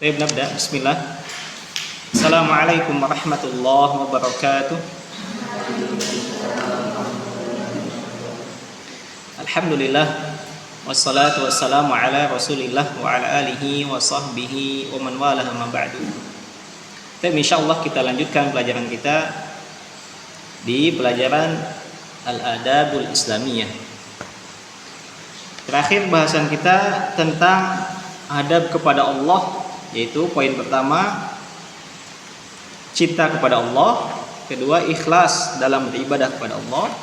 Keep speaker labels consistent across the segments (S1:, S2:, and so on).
S1: Baik, nabda. Bismillah. Assalamualaikum warahmatullahi wabarakatuh. Alhamdulillah. Wassalatu wassalamu ala Rasulillah wa ala alihi wa sahbihi wa man walah ma ba'du. Baik, insyaallah kita lanjutkan pelajaran kita di pelajaran Al-Adabul Islamiyah. Terakhir bahasan kita tentang adab kepada Allah, yaitu poin pertama cinta kepada Allah, kedua ikhlas dalam beribadah kepada Allah,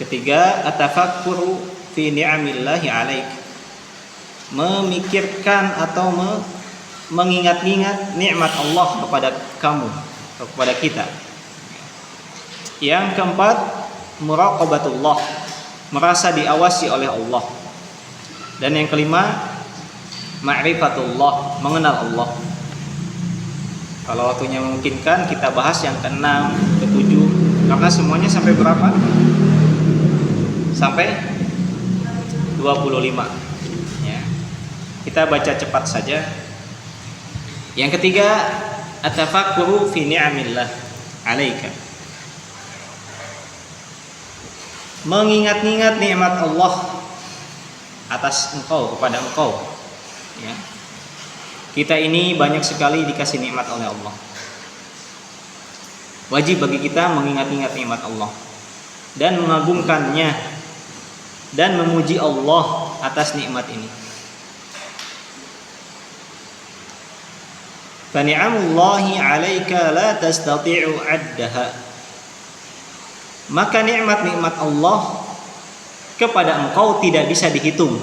S1: ketiga atafakkuru fi ni'amillahi alaik, memikirkan atau mengingat-ingat nikmat Allah kepada kamu, kepada kita. Yang keempat muraqabatullah, merasa diawasi oleh Allah. Dan yang kelima ma'rifatullah, mengenal Allah. Kalau waktunya memungkinkan kita bahas yang keenam, ketujuh, karena semuanya sampai berapa? Sampai 25 ya. Kita baca cepat saja. Yang ketiga atafakkuru fi ni'amillah 'alaika, mengingat-ingat nikmat Allah atas engkau, kepada engkau ya. Kita ini banyak sekali dikasih nikmat oleh Allah. Wajib bagi kita mengingat-ingat nikmat Allah dan mengagungkannya dan memuji Allah atas nikmat ini. Fa ni'amullahi 'alaika la tastati'u 'addaha, maka nikmat-nikmat Allah kepada engkau tidak bisa dihitung.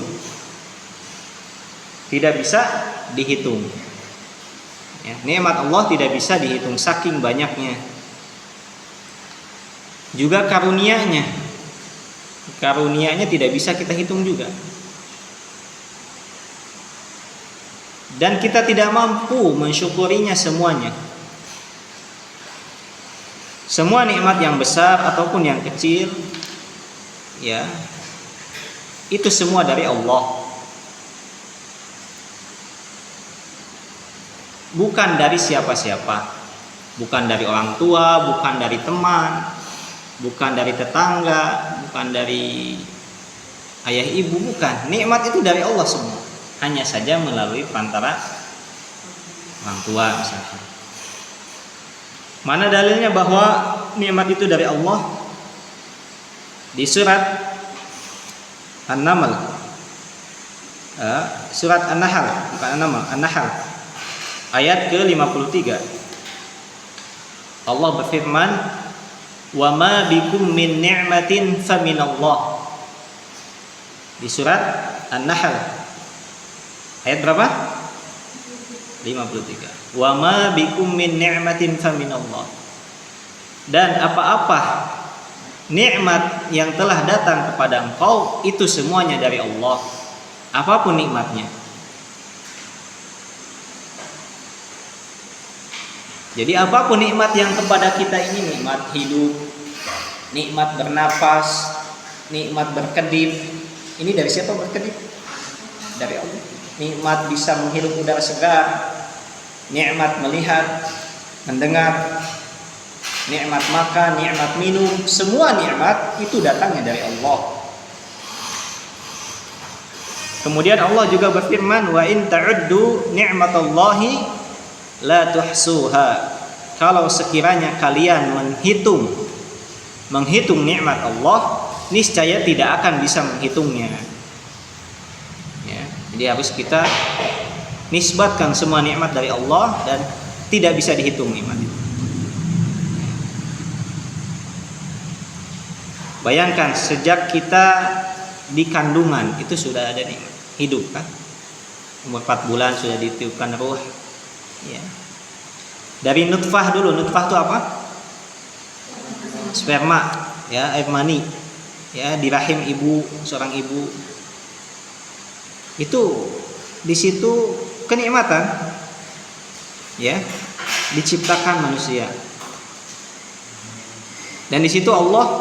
S1: Tidak bisa dihitung ya, nikmat Allah tidak bisa dihitung saking banyaknya. Juga karunia-Nya tidak bisa kita hitung juga. Dan kita tidak mampu mensyukurinya semuanya. Semua nikmat yang besar ataupun yang kecil ya, itu semua dari Allah, bukan dari siapa-siapa, bukan dari orang tua, bukan dari teman, bukan dari tetangga, bukan dari ayah ibu, bukan. Nikmat itu dari Allah semua, hanya saja melalui perantara orang tua misalkan. Mana dalilnya bahwa nikmat itu dari Allah? Di surat An-Naml, surat An-Nahl, bukan An-Naml, An-Nahl, ayat ke-53. Allah berfirman, "Wa ma bikum min ni'matin faminallah." Di surat An-Nahl ayat berapa? 53. "Wa ma bikum min ni'matin faminallah." Dan apa-apa nikmat yang telah datang kepada engkau itu semuanya dari Allah. Apapun nikmatnya. Jadi apapun nikmat yang kepada kita ini, nikmat hidup, nikmat bernapas, nikmat berkedip, ini dari siapa berkedip? Dari Allah. Nikmat bisa menghirup udara segar, nikmat melihat, mendengar, nikmat makan, nikmat minum, semua nikmat itu datangnya dari Allah. Kemudian Allah juga berfirman, "Wa in ta'uddu ni'matallahi la tuhsuha." Kalau sekiranya kalian menghitung nikmat Allah, niscaya tidak akan bisa menghitungnya. Ya, jadi harus kita nisbatkan semua nikmat dari Allah dan tidak bisa dihitung nikmat itu. Bayangkan sejak kita di kandungan itu sudah ada nikmat hidup kan. Umur 4 bulan sudah ditiupkan ruh. Ya. Dari nutfah dulu, nutfah itu apa? Sperma, ya, air mani, ya, di rahim ibu, seorang ibu. Itu di situ kenikmatan, ya, diciptakan manusia. Dan di situ Allah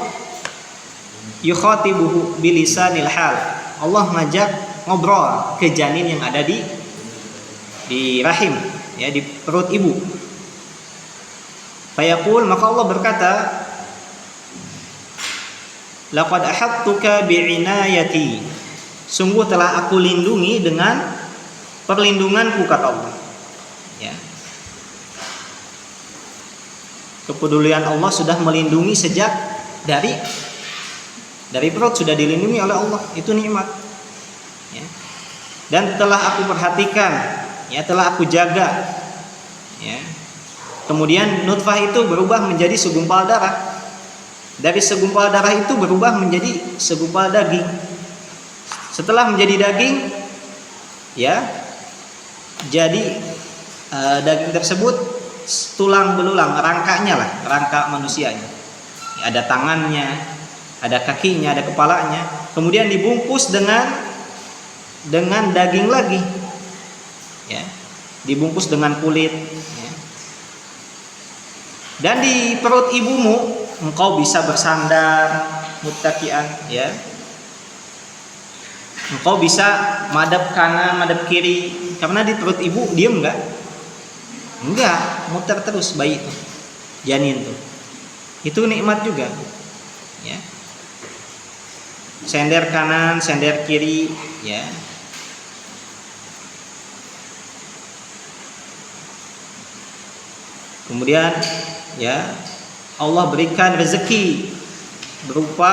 S1: yukhatibuhu bilisanil hal. Allah ngajak ngobrol ke janin yang ada di di rahim, ya, di perut ibu. Fayaqul, maka Allah berkata, laqad ahattuka bi'inayati, sungguh telah aku lindungi dengan perlindunganku, kata Allah. Ya. Kepedulian Allah sudah melindungi sejak dari perut, sudah dilindungi oleh Allah, itu nikmat. Ya. Dan telah aku perhatikan, ya, telah aku jaga. Ya. Kemudian nutfah itu berubah menjadi segumpal darah. Dari segumpal darah itu berubah menjadi segumpal daging. Setelah menjadi daging, ya, jadi daging tersebut tulang belulang, rangkanya lah, rangka manusianya. Ya, ada tangannya, ada kakinya, ada kepalanya. Kemudian dibungkus dengan daging lagi, ya, dibungkus dengan kulit. Ya. Dan di perut ibumu engkau bisa bersandar muttaqian, ya. Engkau bisa madhab kanan, madhab kiri, karena di perut ibu diem enggak, muter terus bayi itu, janin tuh. Itu nikmat juga, ya. Sender kanan, sender kiri, ya. Kemudian, ya, Allah berikan rezeki berupa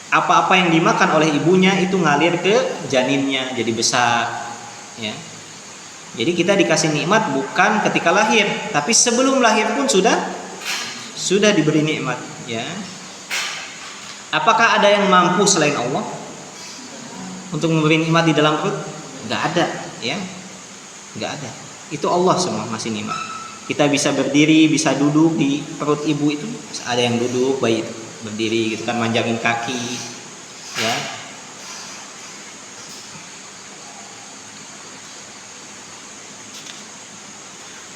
S1: apa-apa yang dimakan oleh ibunya itu ngalir ke janinnya jadi besar, ya. Jadi kita dikasih nikmat bukan ketika lahir, tapi sebelum lahir pun sudah diberi nikmat, ya. Apakah ada yang mampu selain Allah untuk memberi nikmat di dalam perut? Enggak ada, ya. Enggak ada. Itu Allah semua masih nikmat. Kita bisa berdiri, bisa duduk di perut ibu itu. Ada yang duduk, bayi itu berdiri gitu kan, manjangin kaki, ya.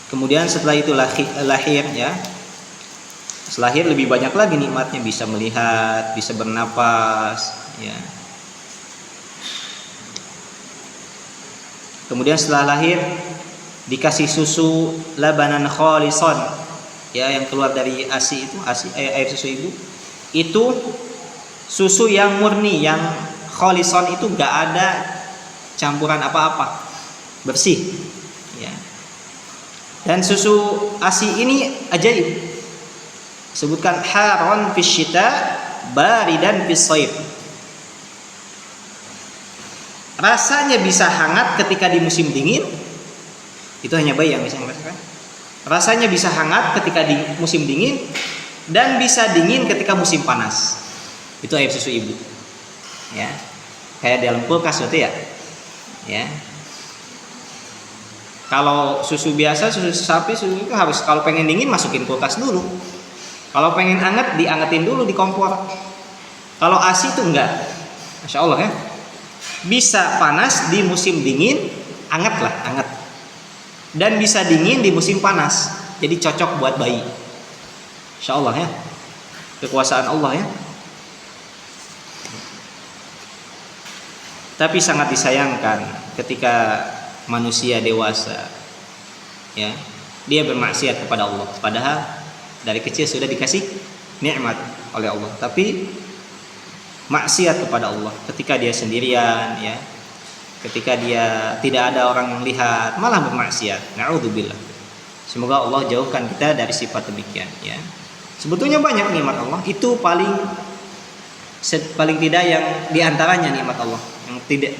S1: Kemudian setelah itu lahir, ya. Setelah lahir lebih banyak lagi nikmatnya, bisa melihat, bisa bernapas, ya. Kemudian setelah lahir dikasih susu labanan khalisan, ya, yang keluar dari ASI itu, air susu ibu. Itu susu yang murni, yang khalisan, itu enggak ada campuran apa-apa, bersih, ya. Dan susu ASI ini ajaib. Sebutkan haron fis syita, baridan fis shaif. Rasanya bisa hangat ketika di musim dingin. Itu hanya bayi yang bisa merasakan. Rasanya bisa hangat ketika di musim dingin dan bisa dingin ketika musim panas. Itu air susu ibu, ya. Kayak dalam kulkas itu, ya. Ya. Kalau susu biasa, susu sapi, susu itu harus, kalau pengen dingin masukin kulkas dulu. Kalau pengen hangat diangetin dulu di kompor. Kalau ASI itu enggak. Masya Allah, ya. Bisa panas di musim dingin, hangat. Dan bisa dingin di musim panas. Jadi cocok buat bayi. Insya Allah, ya. Kekuasaan Allah, ya. Tapi sangat disayangkan ketika manusia dewasa, ya, dia bermaksiat kepada Allah. Padahal dari kecil sudah dikasih nikmat oleh Allah, tapi maksiat kepada Allah ketika dia sendirian, ya. Ketika dia tidak ada orang yang lihat, malah bermaksiat. Na'udzubillah. Semoga Allah jauhkan kita dari sifat demikian, ya. Sebetulnya banyak nikmat Allah, itu paling tidak yang diantaranya nikmat Allah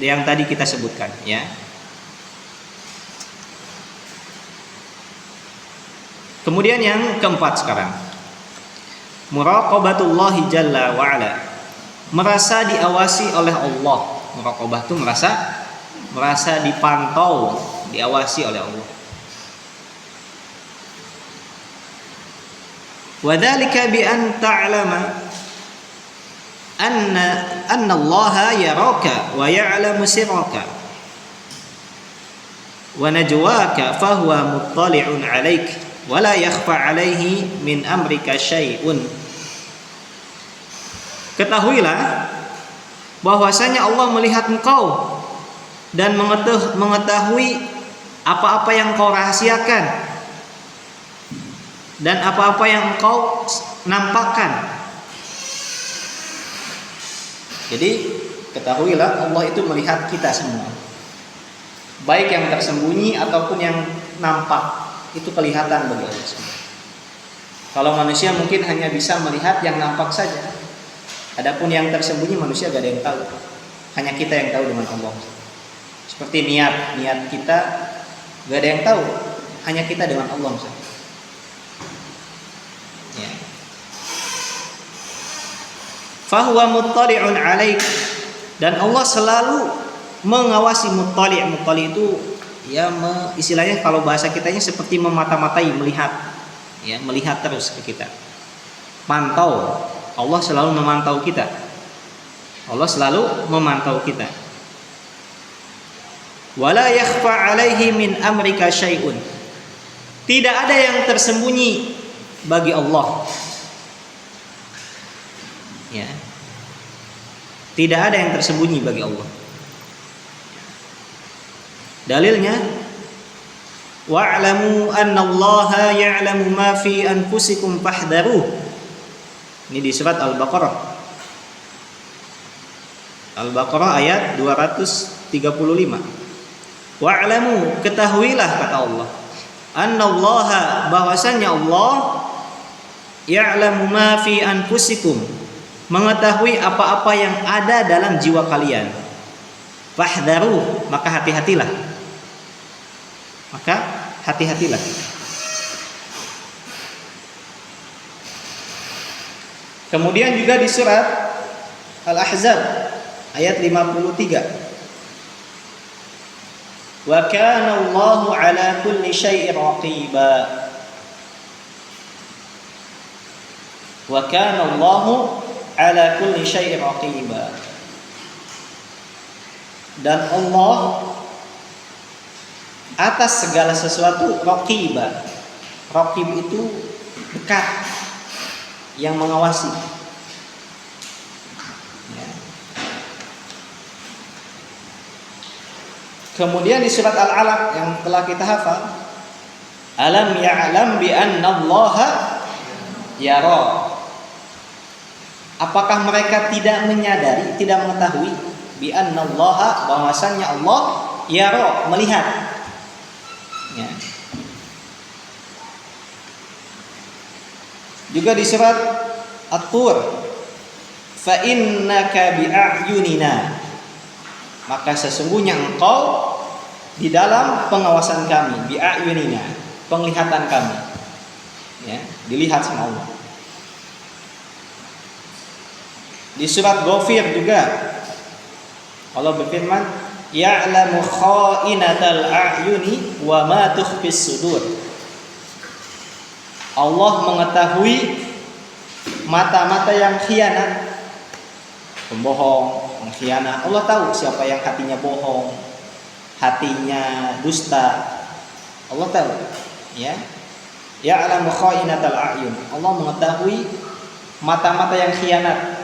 S1: yang tadi kita sebutkan, ya. Kemudian yang keempat sekarang, muraqabatullahi jalla wa ala, merasa diawasi oleh Allah. Muraqabah itu merasa dipantau, diawasi oleh Allah. Wadzalika bi an ta'lama anna Allah yaraka wa ya'lamu sirraka wa najwaka fa huwa muttali'un 'alaik wa la yakhfa 'alaihi min amrika syai'un. Ketahuilah bahwasanya Allah melihat engkau dan mengetahui apa-apa yang kau rahasiakan dan apa-apa yang kau nampakkan. Jadi ketahuilah Allah itu melihat kita semua, baik yang tersembunyi ataupun yang nampak, itu kelihatan bagi Allah semua. Kalau manusia mungkin hanya bisa melihat yang nampak saja, adapun yang tersembunyi manusia gak ada yang tahu, hanya kita yang tahu dengan Allah. Seperti niat kita gak ada yang tahu, hanya kita dengan Allah saja. Ya. Fahuwa muttali'un 'alaik, dan Allah selalu mengawasi. Muttali' itu ya istilahnya kalau bahasa kitanya seperti memata-matai, melihat. Ya, melihat terus ke kita. Mantau. Allah selalu memantau kita. Allah selalu memantau kita. Wala yakhfa 'alaihi min amrika syai'un. Tidak ada yang tersembunyi bagi Allah. Ya. Tidak ada yang tersembunyi bagi Allah. Dalilnya, wa'lamu annallaha ya'lamu ma fi anfusikum fahdharuh. Ini di surat Al-Baqarah. Al-Baqarah ayat 235. Wa'lamu, ketahuilah kata Allah, annallaha, bahwasannya Allah, ya'lamu ma fi anfusikum, mengetahui apa-apa yang ada dalam jiwa kalian. Fahdharuh, maka hati-hatilah. Maka hati-hatilah. Kemudian juga di surat Al-Ahzab ayat 53. Wa kana Allahu ala kulli syai'in raqiba. Wa kana Allahu ala kulli syai'in raqiba. Dan Allah atas segala sesuatu raqiba. Raqib itu dekat, yang mengawasi. Ya. Kemudian di surat Al-Alaq yang telah kita hafal, alam ya'lam bi anna Allaha yara. Apakah mereka tidak menyadari, tidak mengetahui bi anna Allaha, bahwasannya Allah yara, melihat. Ya. Juga di surat At-Tur, fa innaka bi'ayunina, maka sesungguhnya engkau di dalam pengawasan kami, bi'ayunina, penglihatan kami. Ya, dilihat sama Allah. Di surat Ghafir juga Allah berfirman, ya'lamu kha'inatal a'yuni wa ma tukhfis sudur. Allah mengetahui mata-mata yang khianat, pembohong, pengkhianat. Allah tahu siapa yang hatinya bohong, hatinya dusta. Allah tahu, ya. Ya'lamu kha'inatal a'yun. Allah mengetahui mata-mata yang khianat.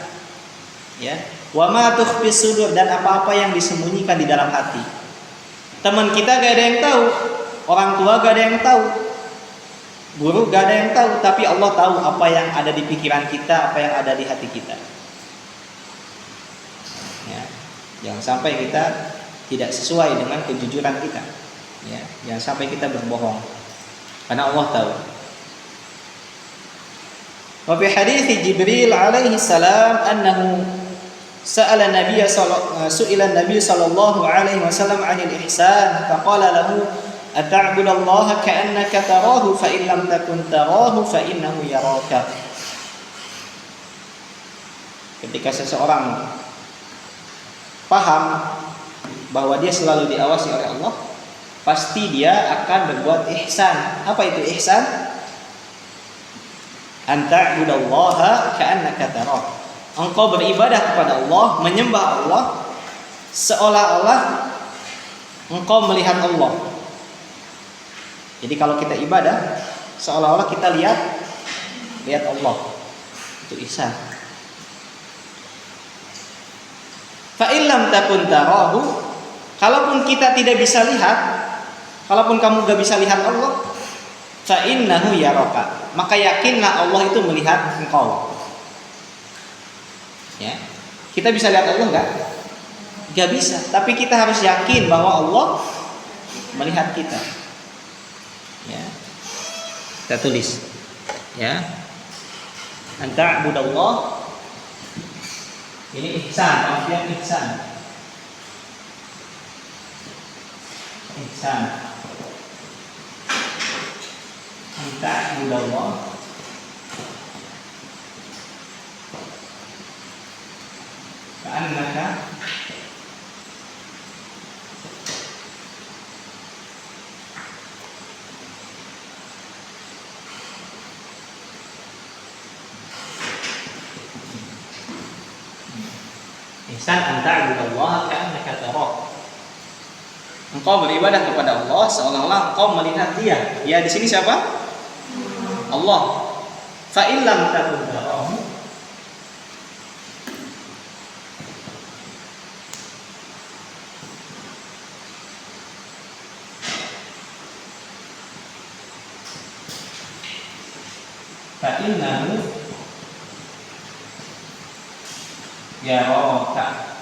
S1: Ya. Wa ma tukhfis sudur, dan apa-apa yang disembunyikan di dalam hati. Teman kita gak ada yang tahu, orang tua gak ada yang tahu, guru gak ada yang tahu, tapi Allah tahu apa yang ada di pikiran kita, apa yang ada di hati kita. Ya. Jangan sampai kita tidak sesuai dengan kejujuran kita. Ya. Jangan sampai kita berbohong, karena Allah tahu. Wa fi hadits Jibril alaihi salam annahu su'ila Nabi sallallahu alaihi wasallam 'anil ihsan, faqala lahu ata'budallaha ka'annaka tarahu fa in lam takun tarahu fa innahu yaraka. Ketika seseorang paham bahwa dia selalu diawasi oleh Allah, pasti dia akan berbuat ihsan. Apa itu ihsan? Anta'budallaha ka'annaka tarahu. Engkau beribadah kepada Allah, menyembah Allah seolah-olah engkau melihat Allah. Jadi kalau kita ibadah seolah-olah kita lihat Allah. Itu ihsan. Fa illam takun tarahu, kalaupun kita tidak bisa lihat, Kalaupun kamu gak bisa lihat Allah, fa innahu yaraka, maka yakinlah Allah itu melihat engkau. Ya. Kita bisa lihat Allah enggak? Gak bisa, tapi kita harus yakin bahwa Allah melihat kita. Ya. Kita tulis. Ya. Anta budallah. Ini ihsan, artinya ihsan. Ihsan. Anta budallah. Ka'annaka ihsan an ta'budallaha ka'annaka tarah. Engkau beribadah kepada Allah seolah-olah engkau melihat Dia. Ya, di sini siapa? Allah. Fa in lam takun tarahu, fa innahu yaraka.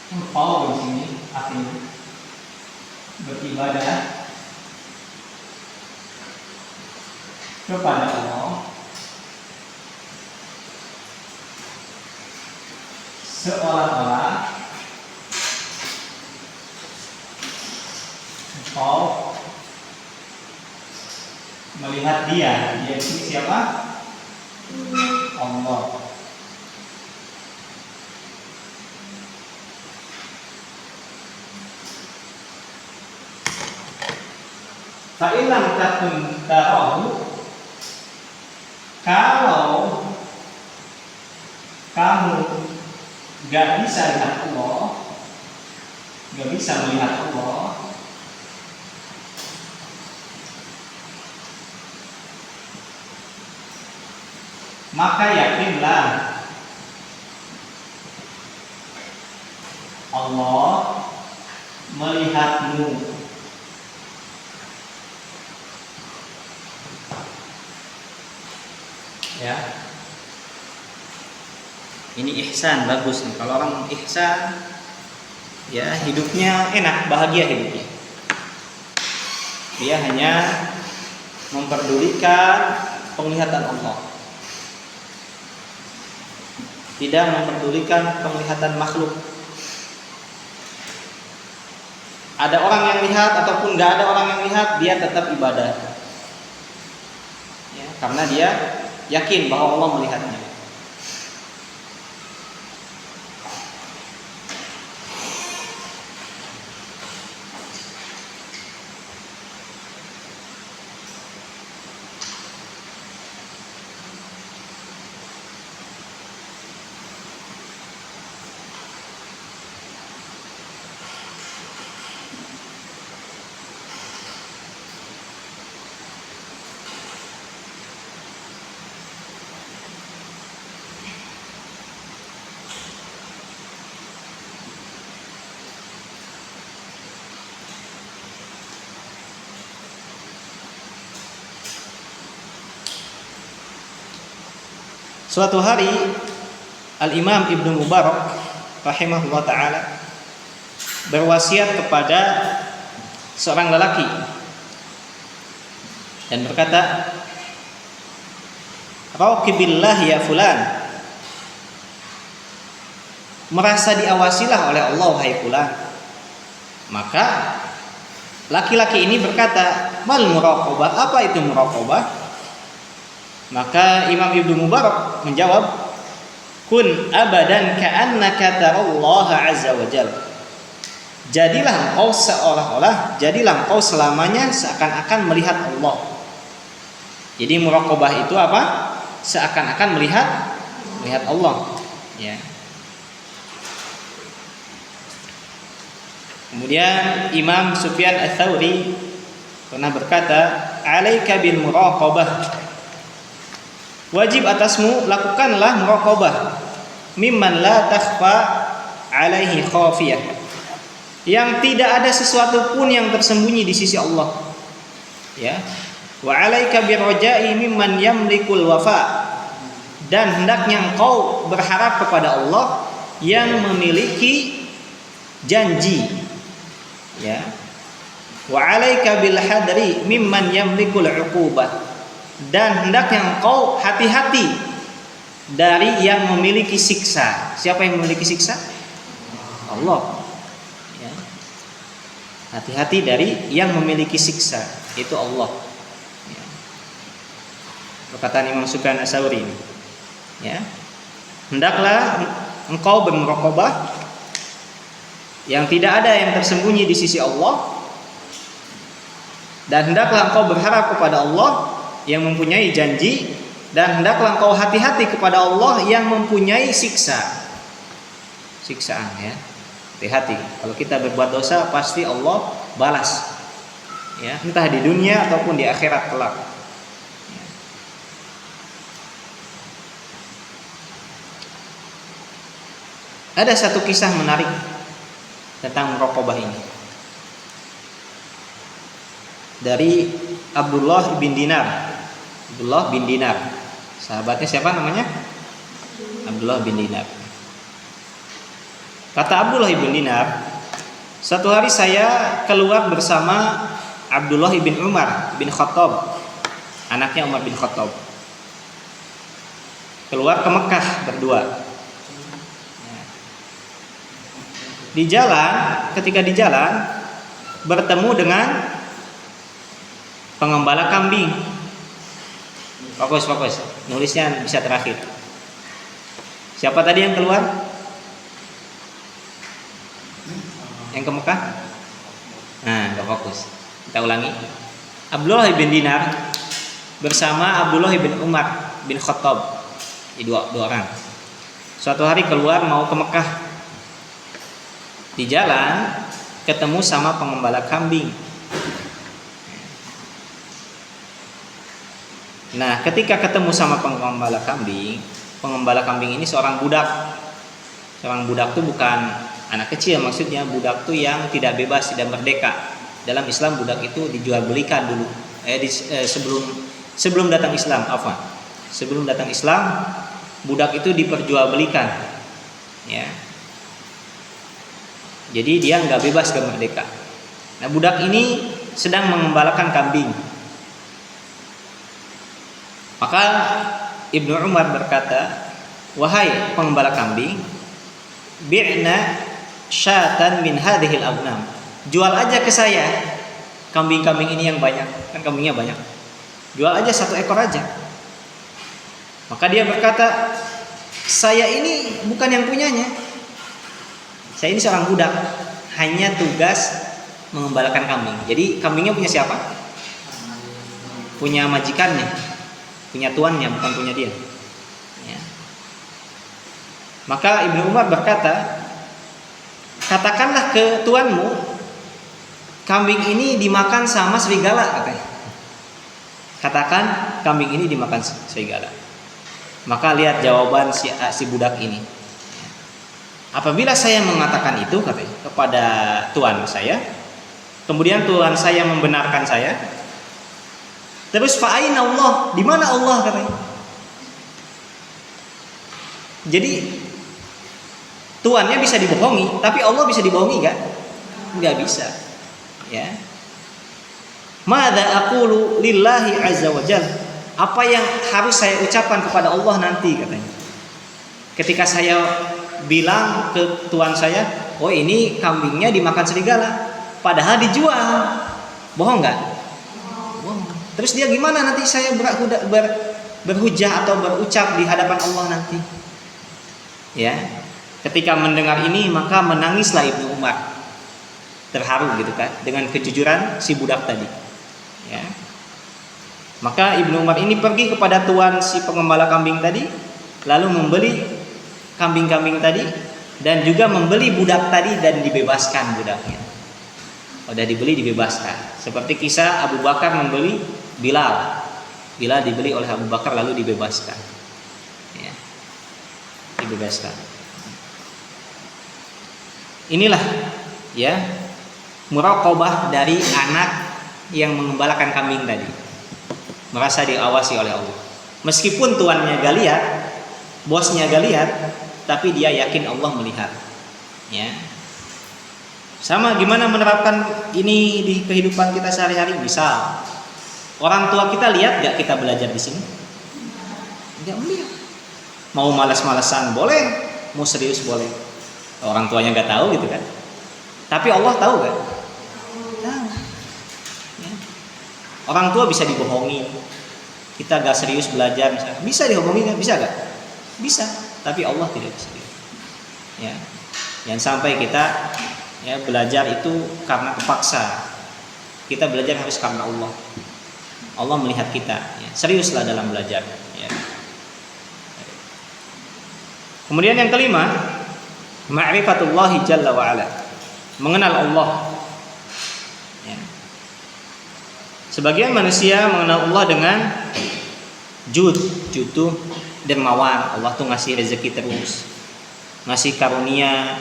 S1: Engkau di sini artinya beribadah kepada Allah seolah-olah engkau melihat Dia. Dia itu siapa? Allah. Fa in lam takun tarahu, kalau kamu gak bisa lihat Allah, gak bisa melihat Allah, maka yakinlah Allah melihatmu. Ya, ini ihsan, bagus nih. Kalau orang ihsan, ya hidupnya enak, bahagia hidupnya. Dia hanya memperdulikan penglihatan Allah, tidak memperdulikan penglihatan makhluk. Ada orang yang lihat ataupun nggak ada orang yang lihat, dia tetap ibadah. Ya, karena dia yakin bahwa Allah melihatnya. Suatu hari Al-Imam Ibnu Mubarak rahimahullah ta'ala berwasiat kepada seorang lelaki dan berkata, "Raqibillah ya fulan." Merasa diawasilah oleh Allah, wahai fulan. Maka laki-laki ini berkata, "Mal muraqabah?" Apa itu muraqabah? Maka Imam Ibnu Mubarak menjawab, "Kun abadan ka'annaka tarallaha azza wa jalla." Jadilah engkau seolah-olah, jadilah engkau selamanya seakan-akan melihat Allah. Jadi muraqabah itu apa? Seakan-akan melihat Allah, ya. Kemudian Imam Sufyan Ats-Tsauri pernah berkata, "'Alaika bil muraqabah." Wajib atasmu lakukanlah muraqabah mimman la takhfa alaihi khafiyah. Yang tidak ada sesuatu pun yang tersembunyi di sisi Allah. Ya. Wa 'alaika birraja'i mimman yamlikul wafa. Dan hendaknya engkau berharap kepada Allah yang memiliki janji. Ya. Wa 'alaika bil hadri mimman yamlikul 'uqubah. Dan hendaknya engkau hati-hati dari yang memiliki siksa. Siapa yang memiliki siksa? Allah. Ya. Hati-hati dari yang memiliki siksa, itu Allah. Ya. Perkataan Imam Sufyan Ats-Tsauri. Ya. Hendaklah engkau bermuraqabah yang tidak ada yang tersembunyi di sisi Allah, dan hendaklah engkau berharap kepada Allah yang mempunyai janji, dan hendaklah engkau hati-hati kepada Allah yang mempunyai siksaan, ya. Hati-hati, kalau kita berbuat dosa pasti Allah balas, ya, entah di dunia ataupun di akhirat kelak. Ya. Ada satu kisah menarik tentang muraqabah ini dari Abdullah bin Dinar. Abdullah bin Dinar, sahabatnya siapa namanya? Abdullah bin Dinar. Kata Abdullah bin Dinar, satu hari saya keluar bersama Abdullah bin Umar bin Khattab, anaknya Umar bin Khattab. Keluar ke Mekah berdua. Di jalan, ketika di jalan bertemu dengan pengembala kambing. Fokus, nulisnya bisa terakhir. Siapa tadi yang keluar? Yang ke Mekah? Nah, gak fokus. Kita ulangi. Abdullah bin Dinar bersama Abdullah bin Umar bin Khattab. Ini dua orang. Suatu hari keluar mau ke Mekah. Di jalan ketemu sama pengembala kambing. Nah, ketika ketemu sama pengembala kambing ini seorang budak. Seorang budak itu bukan anak kecil, maksudnya budak itu yang tidak bebas, tidak merdeka. Dalam Islam budak itu dijual belikan dulu. Sebelum datang Islam, sebelum datang Islam, budak itu diperjualbelikan. Ya. Jadi dia nggak bebas, nggak merdeka. Nah, budak ini sedang mengembalakan kambing. Maka Ibnu Umar berkata, "Wahai pengembala kambing, bi'na syatan min hadhil aghnam." Jual aja ke saya kambing-kambing ini yang banyak, kan kambingnya banyak. Jual aja 1 ekor aja. Maka dia berkata, "Saya ini bukan yang punyanya. Saya ini seorang budak, hanya tugas mengembalakan kambing." Jadi kambingnya punya siapa? Punya majikannya, punya tuannya, bukan punya dia. Ya. Maka Ibnu Umar berkata, "Katakanlah ke tuanmu, kambing ini dimakan sama serigala," katanya. Katakan kambing ini dimakan serigala. Maka lihat jawaban si budak ini. Apabila saya mengatakan itu, katanya, kepada tuan saya, kemudian tuan saya membenarkan saya, terus fa'aina Allah, di mana Allah, katanya. Jadi tuannya bisa dibohongi, tapi Allah bisa dibohongi enggak? Enggak bisa. Ya. Madza aqulu lillahi azza wajalla? Apa yang harus saya ucapkan kepada Allah nanti, katanya. Ketika saya bilang ke tuan saya, "Oh, ini kambingnya dimakan serigala," padahal dijual. Bohong enggak? Bohong. Terus dia gimana nanti saya berhujah atau berucap di hadapan Allah nanti? Ya. Ketika mendengar ini, maka menangislah Ibnu Umar. terharu gitu kan dengan kejujuran si budak tadi. Ya. Maka Ibnu Umar ini pergi kepada tuan si pengembala kambing tadi, lalu membeli kambing-kambing tadi dan juga membeli budak tadi dan dibebaskan budaknya. Udah dibeli dibebaskan. Seperti kisah Abu Bakar membeli Bilal. Bilal dibeli oleh Abu Bakar lalu dibebaskan. Ya. Dibebaskan. Inilah ya muraqabah dari anak yang mengembalakan kambing tadi. Merasa diawasi oleh Allah. Meskipun tuannya gak lihat, bosnya gak lihat, tapi dia yakin Allah melihat. Ya. Sama gimana menerapkan ini di kehidupan kita sehari-hari? Misal orang tua kita lihat gak kita belajar di sini? Tidak melihat. Mau malas-malasan boleh, mau serius boleh. Orang tuanya gak tahu gitu kan. Tapi Allah tahu gak? Tahu. Ya. Orang tua bisa dibohongi. Kita gak serius belajar misalnya. Bisa dibohongi, bisa gak? Bisa. Tapi Allah tidak bisa. Ya. Jangan sampai kita ya belajar itu karena kepaksa. Kita belajar harus karena Allah. Allah melihat kita. Ya. Seriuslah dalam belajar. Ya. Kemudian yang kelima, ma'rifatullahi jalla wa'ala, mengenal Allah. Ya. Sebagian manusia mengenal Allah dengan jud tuh dermawan. Allah tuh ngasih rezeki terus, ngasih karunia,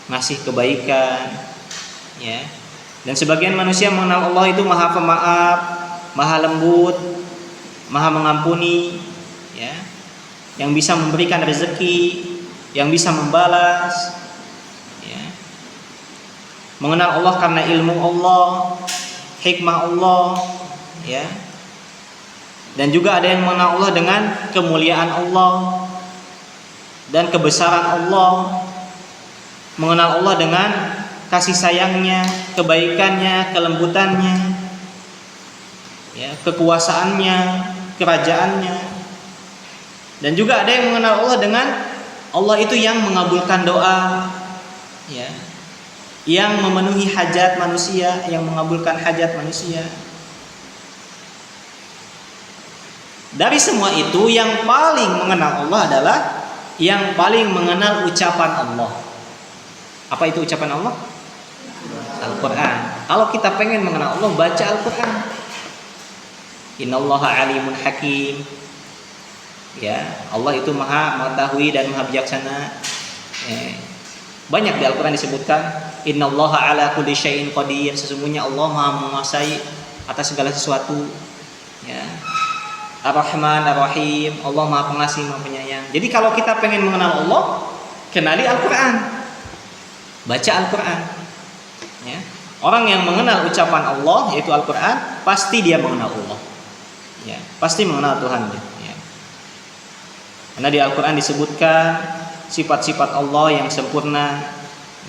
S1: ngasih kebaikan. Ya. Dan sebagian manusia mengenal Allah itu maha pemaaf, maha lembut, maha mengampuni, ya, yang bisa memberikan rezeki, yang bisa membalas. Ya. Mengenal Allah karena ilmu Allah, hikmah Allah, ya. Dan juga ada yang mengenal Allah dengan kemuliaan Allah dan kebesaran Allah. Mengenal Allah dengan kasih sayangnya, kebaikannya, kelembutannya, ya, kekuasaannya, kerajaannya. Dan juga ada yang mengenal Allah dengan Allah itu yang mengabulkan doa, ya, yang memenuhi hajat manusia, yang mengabulkan hajat manusia. Dari semua itu yang paling mengenal Allah adalah yang paling mengenal ucapan Allah. Apa itu ucapan Allah? Al-Quran. Kalau kita pengen mengenal Allah, baca Al-Quran. Innallaha alimun hakim. Ya, Allah itu maha mengetahui dan maha bijaksana. Banyak di Al-Quran disebutkan innallaha ala kulli syai'in qadir. Sesungguhnya Allah maha menguasai atas segala sesuatu. Ya. Ar-Rahman Ar-Rahim, Allah maha pengasih maha penyayang. Jadi kalau kita pengen mengenal Allah, kenali Al-Quran, baca Al-Quran. Ya. Orang yang mengenal ucapan Allah yaitu Al-Quran, pasti dia mengenal Allah. Ya, pasti mengenal Tuhannya. Ya. Karena di Al-Quran disebutkan sifat-sifat Allah yang sempurna,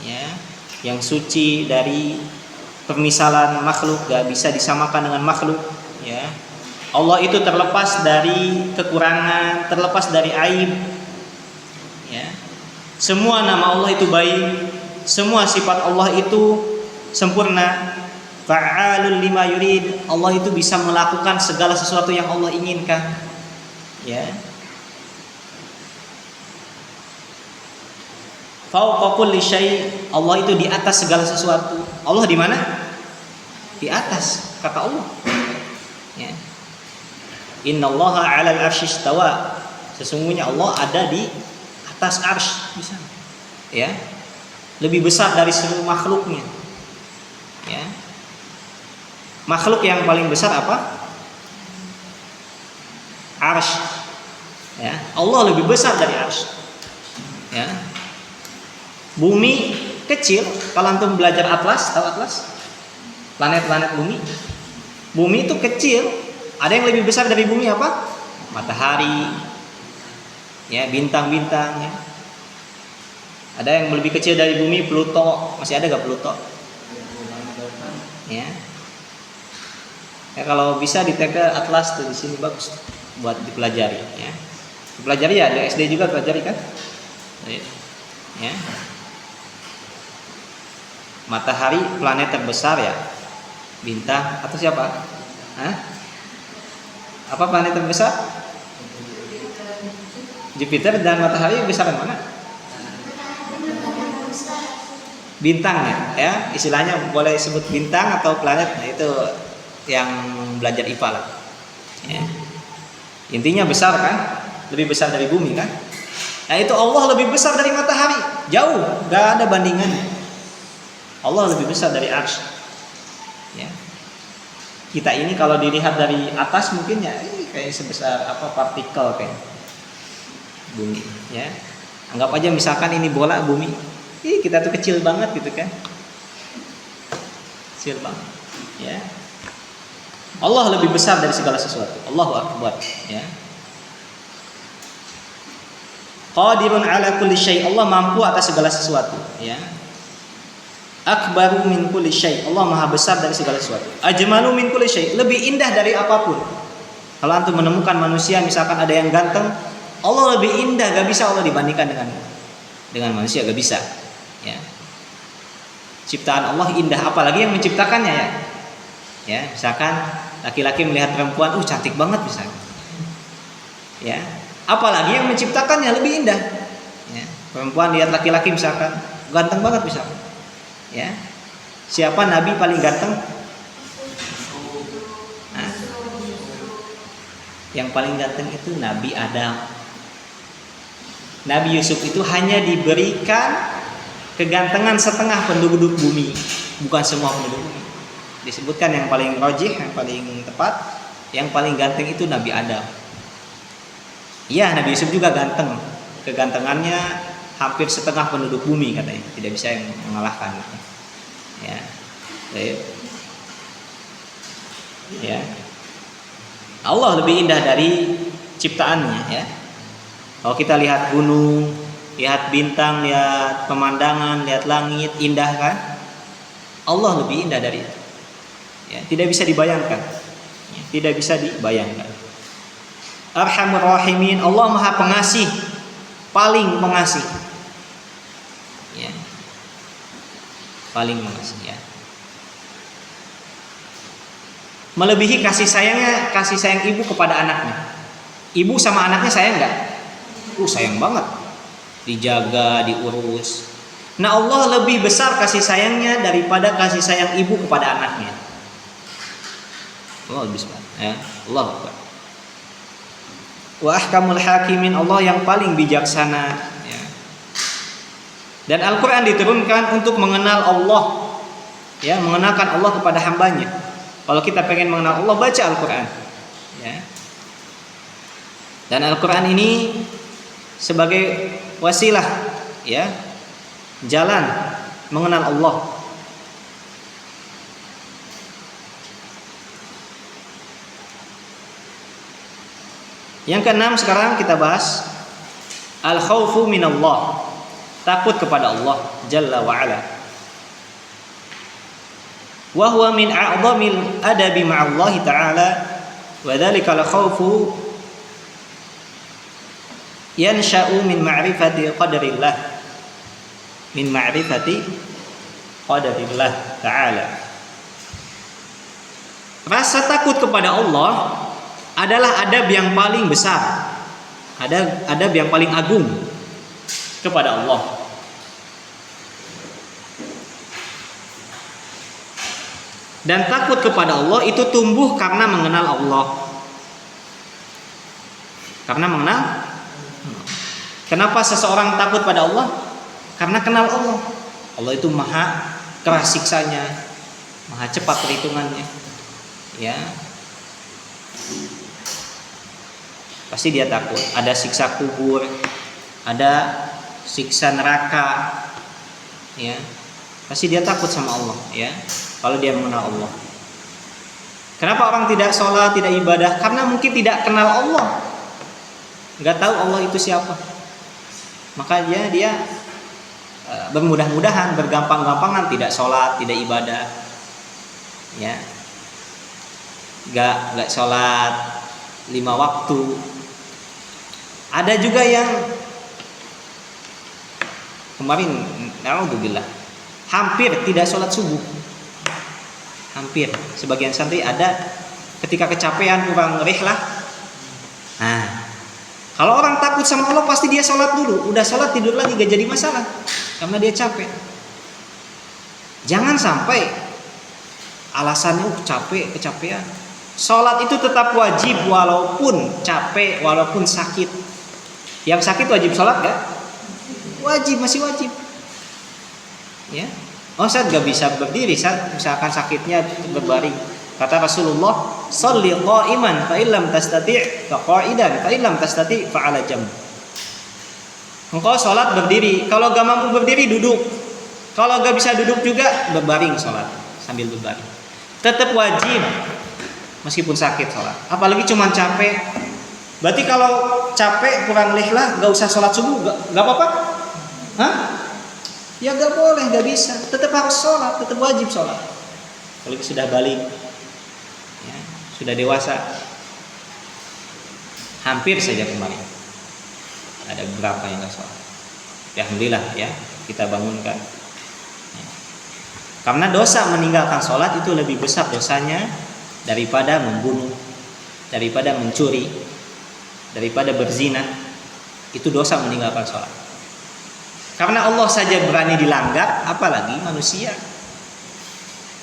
S1: ya, yang suci dari permisalan makhluk, gak bisa disamakan dengan makhluk. Ya. Allah itu terlepas dari kekurangan, terlepas dari aib. Ya. Semua nama Allah itu baik, semua sifat Allah itu sempurna. Fa'alul lima yurid. Allah itu bisa melakukan segala sesuatu yang Allah inginkan. Ya. Fauqa kulli syai'. Allah itu di atas segala sesuatu. Allah di mana? Di atas, kata Allah. Ya. Innallaha 'alal 'arsy istawa. Sesungguhnya Allah ada di atas arsy di sana. Ya. Lebih besar dari seluruh makhluknya. Ya. Makhluk yang paling besar apa? Arsy. Ya. Allah lebih besar dari arsy. Ya. Bumi kecil. Kalau antum belajar atlas, tahu atlas? Planet-planet bumi. Bumi itu kecil. Ada yang lebih besar dari bumi apa? Matahari, ya, bintang-bintang. Ya. Ada yang lebih kecil dari bumi, Pluto. Masih ada gak Pluto? Ya. Ya, kalau bisa diteken atlas tuh di sini bagus buat dipelajari. Ya. Dipelajari ya, di SD juga pelajari kan? Ya. Matahari planet terbesar ya, bintang atau siapa? Hah? Apa planet terbesar? Jupiter. Dan matahari besar mana? Bintang ya, istilahnya boleh sebut bintang atau planet. Nah, itu yang belajar IPA lah. Ya. Intinya besar kan, lebih besar dari bumi kan. Nah itu Allah lebih besar dari matahari, jauh, gak ada bandingannya. Allah lebih besar dari arsy. Ya. Kita ini kalau dilihat dari atas mungkin ya kayak sebesar apa partikel kayak bumi. Ya. Anggap aja misalkan ini bola bumi, kita tuh kecil banget gitu kan, kecil banget. Ya. Allah lebih besar dari segala sesuatu. Allahu Akbar. Ya. Qadirun ala kulli syai'. Allah mampu atas segala sesuatu. Ya. Akbaru min kulli syai'. Allah maha besar dari segala sesuatu. Ajmalu min kulli syai'. Lebih indah dari apapun. Kalau antum menemukan manusia, misalkan ada yang ganteng, Allah lebih indah. Gak bisa Allah dibandingkan dengan manusia. Gak bisa. Ya. Ciptaan Allah indah. Apalagi yang menciptakannya ya. Ya, misalkan laki-laki melihat perempuan, cantik banget misalnya. Ya, apalagi yang menciptakannya lebih indah. Ya, perempuan lihat laki-laki misalkan, ganteng banget misalkan. Ya, siapa nabi paling ganteng? Nah, yang paling ganteng itu Nabi Adam. Nabi Yusuf itu hanya diberikan kegantengan setengah penduduk bumi, bukan semua penduduk bumi. Disebutkan yang paling rajih, yang paling tepat, yang paling ganteng itu Nabi Adam. Iya, Nabi Yusuf juga ganteng. Kegantengannya hampir setengah penduduk bumi katanya. Tidak bisa yang mengalahkan. Ya. Ya. Allah lebih indah dari ciptaannya ya. Kalau kita lihat gunung, lihat bintang, lihat pemandangan, lihat langit, indah kan? Allah lebih indah dari itu. Ya, tidak bisa dibayangkan. Ya, tidak bisa dibayangkan. Arhamur Rahimin, Allah Maha Pengasih, paling pengasih. Ya. Paling pengasih ya. Melebihi kasih sayang ibu kepada anaknya. Ibu sama anaknya sayang enggak? Sayang banget. Dijaga, diurus. Nah, Allah lebih besar kasih sayangnya daripada kasih sayang ibu kepada anaknya. Allah lebih besar ya. Allah Akbar. Wa ahkamul hakimin, Allah yang paling bijaksana ya. Dan Al-Qur'an diturunkan untuk mengenal Allah ya, mengenalkan Allah kepada hambanya. Kalau kita pengen mengenal Allah, baca Al-Qur'an ya. Dan Al-Qur'an ini sebagai wasilah ya, jalan mengenal Allah. Yang keenam sekarang kita bahas al-khaufu minallah, takut kepada Allah Jalla wa Ala. Wa huwa min a'zamil adabi ma'allahi ta'ala, wa dzalika al-khaufu yansha'u min ma'rifati qadarillah, min ma'rifati qadarillah ta'ala. Rasa takut kepada Allah adalah adab yang paling besar, adab yang paling agung kepada Allah. Dan takut kepada Allah itu tumbuh karena mengenal Allah. Karena mengenal. Kenapa seseorang takut pada Allah? Karena kenal Allah. Allah itu maha keras siksanya, maha cepat perhitungannya. Ya. Pasti dia takut. Ada siksa kubur, ada siksa neraka, ya. Pasti dia takut sama Allah, ya. Kalau dia mengenal Allah. Kenapa orang tidak sholat, tidak ibadah? Karena mungkin tidak kenal Allah, nggak tahu Allah itu siapa. Makanya dia bermudah-mudahan, bergampang-gampangan tidak sholat, tidak ibadah, ya. Nggak sholat 5 waktu. Ada juga yang kemarin, naudzubillah, hampir tidak sholat subuh. Hampir. Sebagian santri ada ketika kecapean kurang rihlah. Nah, kalau orang takut sama Allah pasti dia sholat dulu. Udah sholat tidur lagi gak jadi masalah karena dia capek. Jangan sampai alasannya capek, kecapean. Sholat itu tetap wajib walaupun capek, walaupun sakit. Yang sakit wajib sholat gak? Wajib, masih wajib. Ya. Oh, saya gak bisa berdiri, saat misalkan sakitnya berbaring. Kata Rasulullah, "Shalli qa'iman fa illam tastati' fa qa'idan fa illam tastati' fa 'ala jamb." Engkau sholat berdiri, kalau gak mampu berdiri duduk. Kalau gak bisa duduk juga berbaring sholat sambil berbaring. Tetap wajib meskipun sakit sholat. Apalagi cuma capek. Berarti kalau capek kurang lihlah gak usah sholat subuh, gak apa-apa? Hah? Ya gak boleh, gak bisa. Tetap harus sholat, tetap wajib sholat. Kalau sudah balik, ya, sudah dewasa, hampir saja kemarin ada beberapa yang gak sholat. Alhamdulillah ya, kita bangunkan. Ya. Karena dosa meninggalkan sholat itu lebih besar dosanya daripada membunuh, daripada mencuri, daripada berzina. Itu dosa meninggalkan sholat. Karena Allah saja berani dilanggar, apalagi manusia.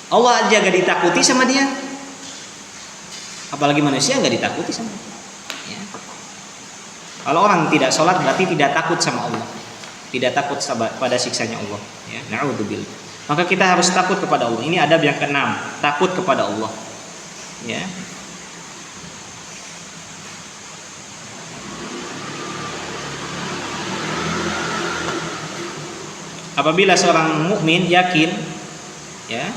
S1: Allah aja gak ditakuti sama dia, apalagi manusia gak ditakuti sama dia. Ya. Kalau orang tidak sholat berarti tidak takut sama Allah, tidak takut pada siksanya Allah. Ya. Na'udzubillah. Maka kita harus takut kepada Allah. Ini adab yang keenam, takut kepada Allah. Ya. Apabila seorang mukmin yakin ya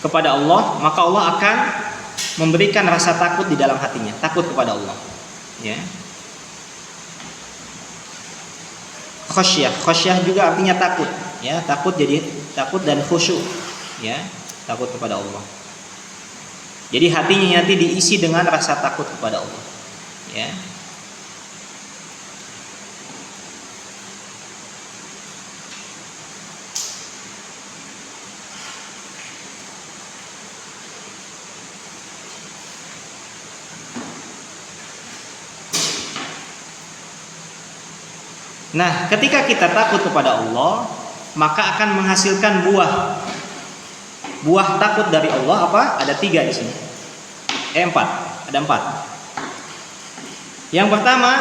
S1: kepada Allah, maka Allah akan memberikan rasa takut di dalam hatinya, takut kepada Allah. Ya. Khasyah juga artinya takut, ya, takut jadi takut dan khusyuk, ya, takut kepada Allah. Jadi hatinya nanti diisi dengan rasa takut kepada Allah. Ya. Nah, ketika kita takut kepada Allah, maka akan menghasilkan buah. Buah takut dari Allah apa? Ada 3 di sini. 4. Ada 4. Yang pertama,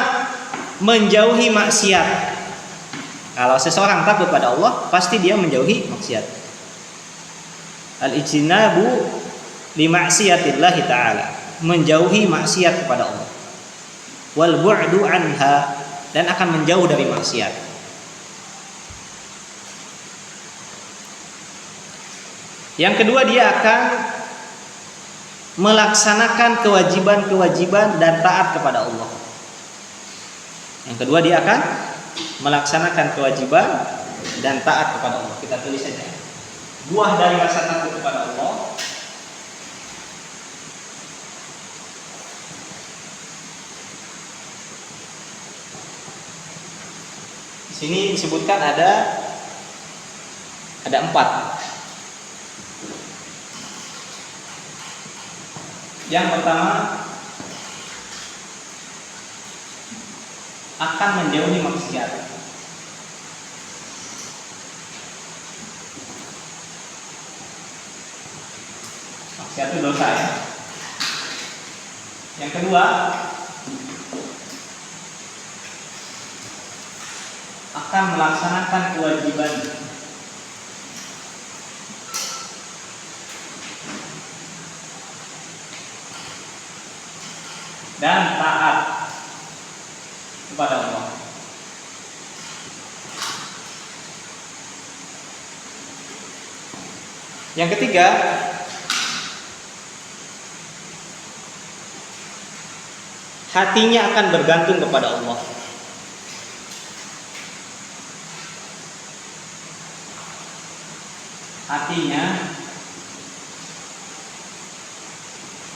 S1: menjauhi maksiat. Kalau seseorang takut pada Allah, pasti dia menjauhi maksiat. Al-ijtinabu li ma'siyatillahi ta'ala. Menjauhi maksiat kepada Allah. Wal bu'du anha, dan akan menjauh dari maksiat. Yang kedua, dia akan melaksanakan kewajiban-kewajiban dan taat kepada Allah. Yang kedua, dia akan melaksanakan kewajiban dan taat kepada Allah. Kita tulis saja. Buah dari rasa takut kepada Allah. Di sini disebutkan ada 4. Yang pertama, akan menjauhi maksiat. Maksiat itu dosa ya. Yang kedua, akan melaksanakan kewajiban. Dan taat kepada Allah. Yang ketiga, hatinya akan bergantung kepada Allah. Hatinya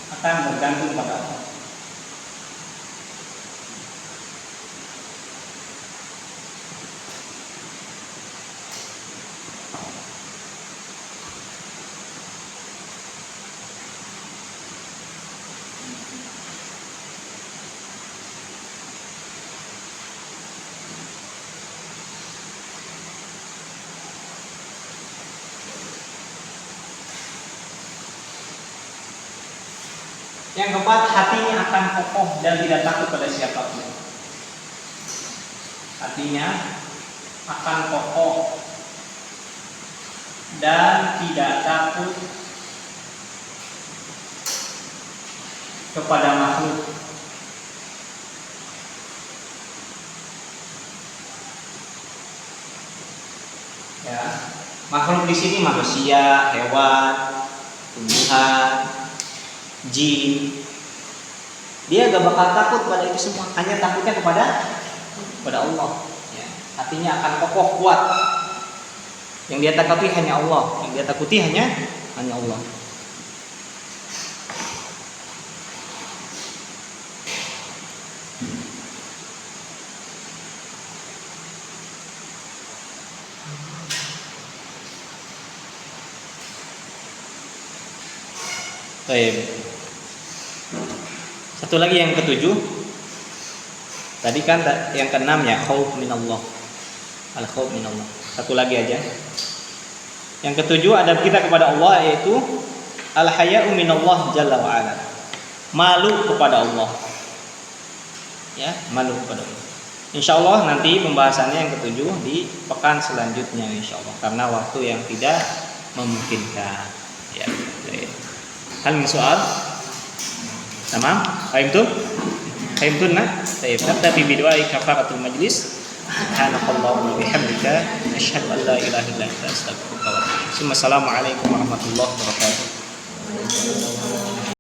S1: akan bergantung pada Allah. Yang keempat, hatinya akan kokoh dan tidak takut pada siapapun. Hatinya akan kokoh dan tidak takut kepada makhluk. Ya, makhluk di sini manusia, hewan, tumbuhan, jin. Dia gak bakal takut pada itu semua, hanya takutnya kepada Allah. Ya, hatinya akan kokoh kuat. Yang dia takuti hanya Allah, yang dia takuti hanya Allah. Baik. Satu lagi yang ketujuh. Tadi kan yang keenam ya, khauf minallah. Al khauf minallah. Satu lagi aja. Yang ketujuh adab kita kepada Allah yaitu al haya'u minallah jalla wa ala. Malu kepada Allah. Ya, malu kepada Allah. Insyaallah nanti pembahasannya yang ketujuh di pekan selanjutnya insyaallah karena waktu yang tidak memungkinkan. Ya, baik. Hal min soal? Tamam? Fahimtum? Fahimtunna? Baik, naktafi bi du'ai kafaratul majlis. Subhanakallahumma wa bihamdika asyhadu an la ilaha illa anta astaghfiruka wa atubu ilaik. Assalamualaikum warahmatullahi wabarakatuh.